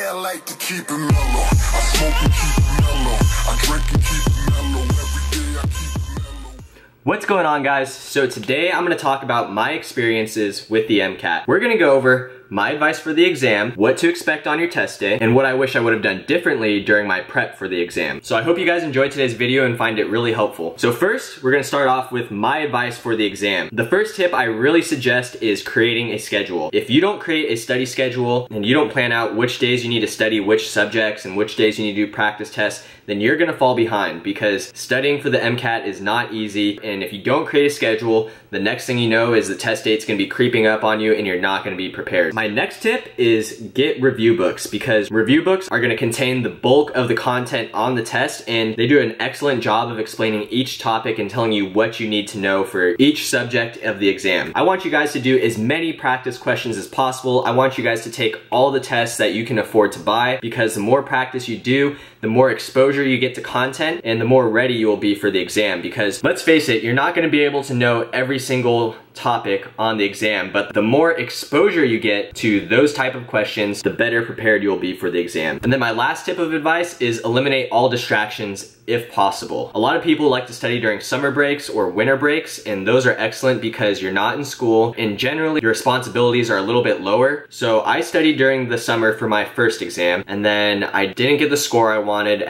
I like to keep it mellow. I smoke and keep it mellow. I drink and keep it mellow. Every day I keep it mellow. What's going on, guys? So today I'm going to talk about my experiences with the MCAT. We're going to go over my advice for the exam, what to expect on your test day, and what I wish I would have done differently during my prep for the exam. So I hope you guys enjoyed today's video and find it really helpful. So first, we're gonna start off with my advice for the exam. The first tip I really suggest is creating a schedule. If you don't create a study schedule and you don't plan out which days you need to study which subjects and which days you need to do practice tests, then you're gonna fall behind, because studying for the MCAT is not easy, and if you don't create a schedule, the next thing you know is the test date's gonna be creeping up on you and you're not gonna be prepared. My next tip is get review books, because review books are gonna contain the bulk of the content on the test, and they do an excellent job of explaining each topic and telling you what you need to know for each subject of the exam. I want you guys to do as many practice questions as possible. I want you guys to take all the tests that you can afford to buy, because the more practice you do, the more exposure you get to content and the more ready you will be for the exam. Because let's face it, you're not gonna be able to know every single topic on the exam, but the more exposure you get to those type of questions, the better prepared you'll be for the exam. And then my last tip of advice is eliminate all distractions if possible. A lot of people like to study during summer breaks or winter breaks, and those are excellent because you're not in school and generally your responsibilities are a little bit lower. So I studied during the summer for my first exam, and then I didn't get the score I wanted,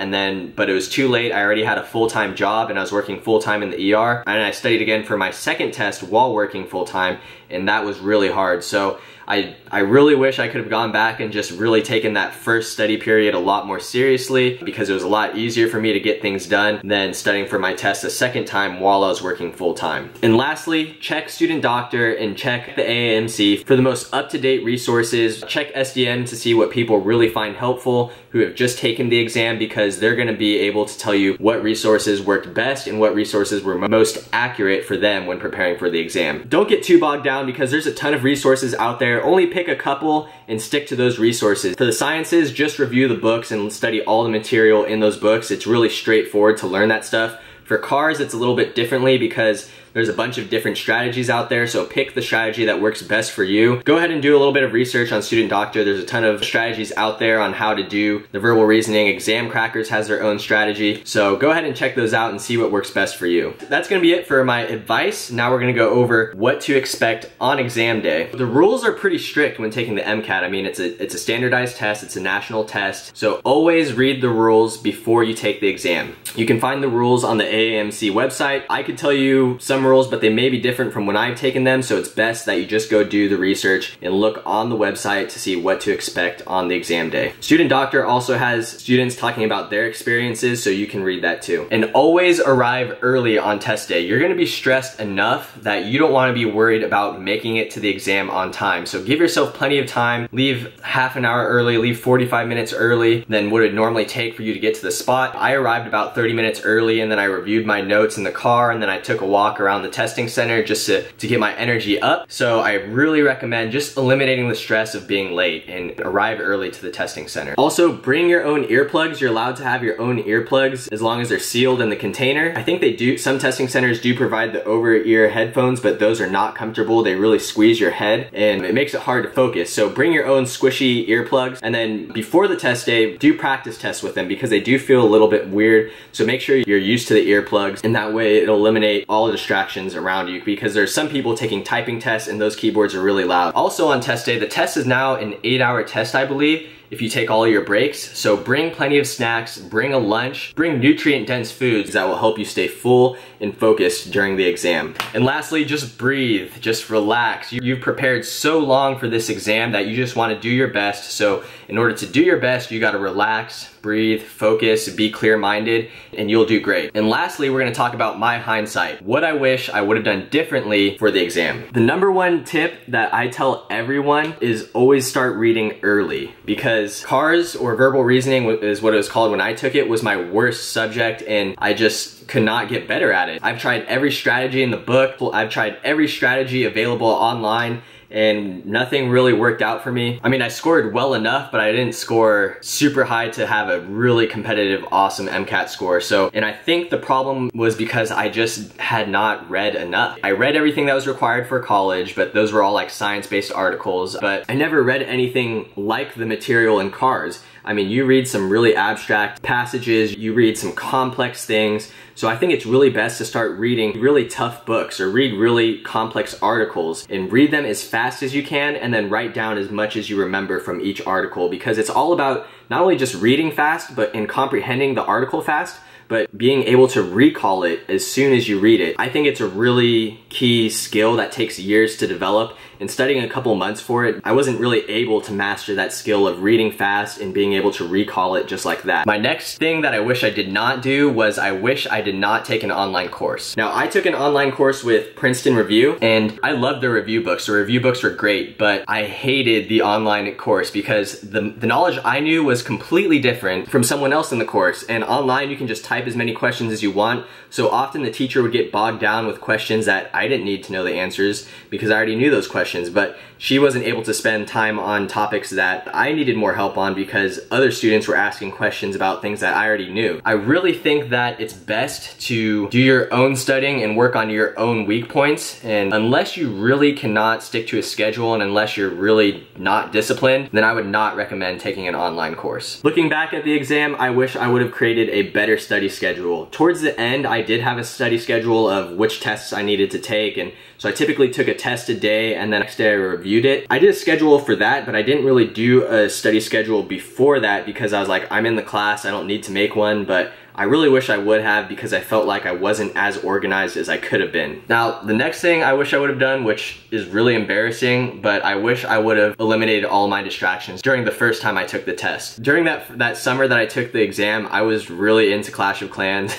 but it was too late. I already had a full-time job and I was working full-time in the ER, and I studied again for my second test while working full-time, and that was really hard. So I really wish I could have gone back and just really taken that first study period a lot more seriously, because it was a lot easier for me to get things done than studying for my test a second time while I was working full-time. And lastly, check Student Doctor and check the AAMC for the most up-to-date resources. Check SDN to see what people really find helpful who have just taken the exam, because they're gonna be able to tell you what resources worked best and what resources were most accurate for them when preparing for the exam. Don't get too bogged down, because there's a ton of resources out there. Only pick a couple and stick to those resources. For the sciences, just review the books and study all the material in those books. It's really straightforward to learn that stuff. For cars, it's a little bit differently because there's a bunch of different strategies out there, so pick the strategy that works best for you. Go ahead and do a little bit of research on Student Doctor. There's a ton of strategies out there on how to do the verbal reasoning. Exam Crackers has their own strategy, so go ahead and check those out and see what works best for you. That's gonna be it for my advice. Now we're gonna go over what to expect on exam day. The rules are pretty strict when taking the MCAT. I mean, it's a standardized test, it's a national test, so always read the rules before you take the exam. You can find the rules on the AAMC website. I could tell you some rules, but they may be different from when I've taken them, so it's best that you just go do the research and look on the website to see what to expect on the exam day. Student Doctor also has students talking about their experiences, so you can read that too. And always arrive early on test day. You're gonna be stressed enough that you don't wanna be worried about making it to the exam on time. So give yourself plenty of time. Leave half an hour early, leave 45 minutes early than what it would normally take for you to get to the spot. I arrived about 30 minutes early, and then I reviewed my notes in the car, and then I took a walk around the testing center just to get my energy up. So I really recommend just eliminating the stress of being late and arrive early to the testing center. Also, bring your own earplugs. You're allowed to have your own earplugs as long as they're sealed in the container. I think they do, some testing centers do provide the over-ear headphones, but those are not comfortable. They really squeeze your head and it makes it hard to focus. So bring your own squishy earplugs, and then before the test day, do practice tests with them, because they do feel a little bit weird. So make sure you're used to the earplugs, and that way it'll eliminate all the distractions around you, because there's some people taking typing tests and those keyboards are really loud. Also on test day, the test is now an 8-hour test, I believe, if you take all your breaks. So bring plenty of snacks, bring a lunch, bring nutrient-dense foods that will help you stay full and focused during the exam. And lastly, just breathe, just relax. You've prepared so long for this exam that you just want to do your best. So in order to do your best, you got to relax, breathe, focus, be clear-minded, and you'll do great. And lastly, we're gonna talk about my hindsight. What I wish I would have done differently for the exam. The number one tip that I tell everyone is always start reading early, because CARS, or verbal reasoning is what it was called when I took it, was my worst subject, and I just could not get better at it. I've tried every strategy in the book. I've tried every strategy available online, and nothing really worked out for me. I mean, I scored well enough, but I didn't score super high to have a really competitive, awesome MCAT score. So, and I think the problem was because I just had not read enough. I read everything that was required for college, but those were all like science-based articles, but I never read anything like the material in CARS. I mean, you read some really abstract passages, you read some complex things, so I think it's really best to start reading really tough books or read really complex articles and read them as fast as you can and then write down as much as you remember from each article, because it's all about not only just reading fast, but in comprehending the article fast, but being able to recall it as soon as you read it. I think it's a really key skill that takes years to develop, and studying a couple months for it, I wasn't really able to master that skill of reading fast and being able to recall it just like that. My next thing that I wish I did not do was I wish I did not take an online course. Now, I took an online course with Princeton Review, and I loved the review books. The review books were great, but I hated the online course because the knowledge I knew was completely different from someone else in the course, and online you can just type as many questions as you want, so often the teacher would get bogged down with questions that I didn't need to know the answers because I already knew those questions, but she wasn't able to spend time on topics that I needed more help on because other students were asking questions about things that I already knew. I really think that it's best to do your own studying and work on your own weak points, and unless you really cannot stick to a schedule and unless you're really not disciplined, then I would not recommend taking an online course. Looking back at the exam, I wish I would have created a better study schedule. Towards the end, I did have a study schedule of which tests I needed to take, and so I typically took a test a day and then the next day I reviewed it. I did a schedule for that, but I didn't really do a study schedule before that because I was like, I'm in the class, I don't need to make one, but I really wish I would have because I felt like I wasn't as organized as I could have been. Now, the next thing I wish I would have done, which is really embarrassing, but I wish I would have eliminated all my distractions during the first time I took the test. During that summer that I took the exam, I was really into Clash of Clans.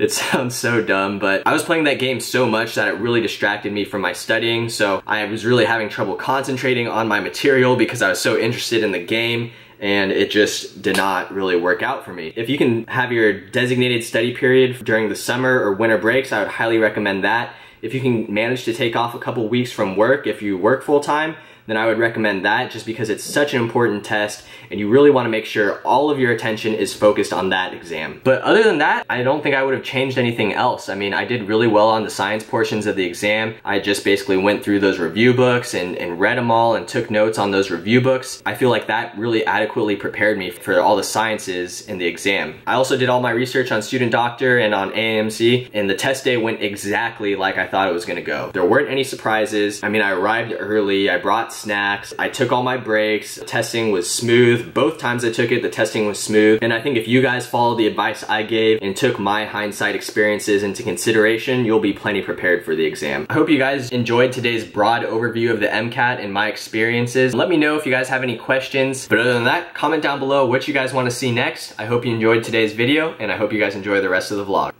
It sounds so dumb, but I was playing that game so much that it really distracted me from my studying, so I was really having trouble concentrating on my material because I was so interested in the game, and it just did not really work out for me. If you can have your designated study period during the summer or winter breaks, I would highly recommend that. If you can manage to take off a couple weeks from work, if you work full-time, then I would recommend that just because it's such an important test and you really want to make sure all of your attention is focused on that exam. But other than that, I don't think I would have changed anything else. I mean, I did really well on the science portions of the exam. I just basically went through those review books and read them all and took notes on those review books. I feel like that really adequately prepared me for all the sciences in the exam. I also did all my research on Student Doctor and on AAMC, and the test day went exactly like I thought it was gonna go. There weren't any surprises. I mean, I arrived early, I brought snacks, I took all my breaks, testing was smooth. Both times I took it, the testing was smooth. And I think if you guys followed the advice I gave and took my hindsight experiences into consideration, you'll be plenty prepared for the exam. I hope you guys enjoyed today's broad overview of the MCAT and my experiences. Let me know if you guys have any questions. But other than that, comment down below what you guys want to see next. I hope you enjoyed today's video, and I hope you guys enjoy the rest of the vlog.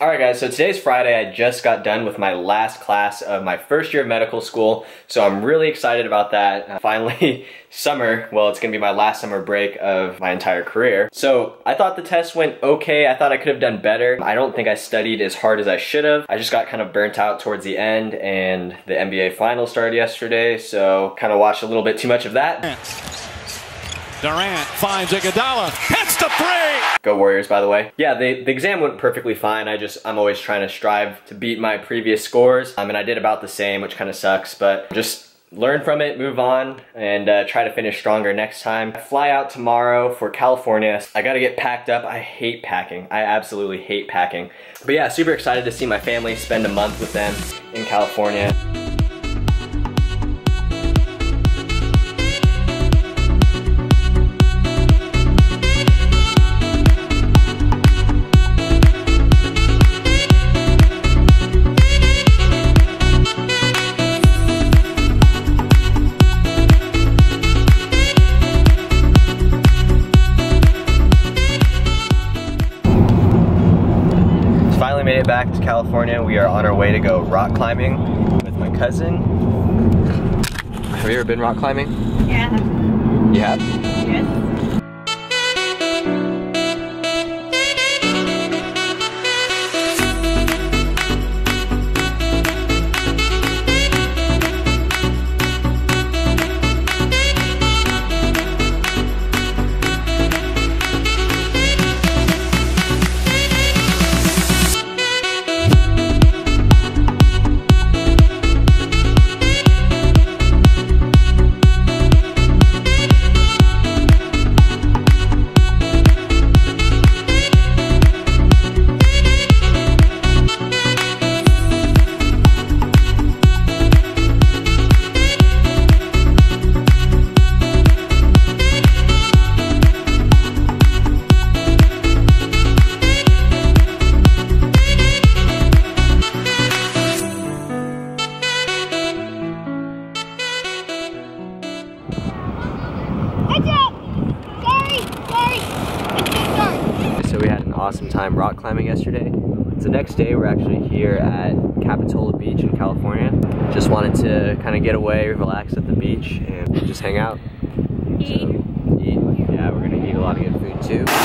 Alright guys, so today's Friday. I just got done with my last class of my first year of medical school, so I'm really excited about that. Finally, summer, well, it's gonna be my last summer break of my entire career. So I thought the test went okay. I thought I could have done better. I don't think I studied as hard as I should have. I just got kind of burnt out towards the end, and the NBA finals started yesterday, so kind of watched a little bit too much of that. Durant finds Iguodala, hits the three! Go Warriors, by the way. Yeah, the exam went perfectly fine. I'm always trying to strive to beat my previous scores. And I did about the same, which kind of sucks, but just learn from it, move on, and try to finish stronger next time. I fly out tomorrow for California. I gotta get packed up. I hate packing. I absolutely hate packing. But yeah, super excited to see my family, spend a month with them in California. Made it back to California. We are on our way to go rock climbing with my cousin. Have you ever been rock climbing? Yeah. You have? Yes. awesome time rock climbing yesterday. So the next day we're actually here at Capitola Beach in California. Just wanted to kind of get away, relax at the beach, and just hang out. Eat. Yeah, we're gonna eat a lot of good food too.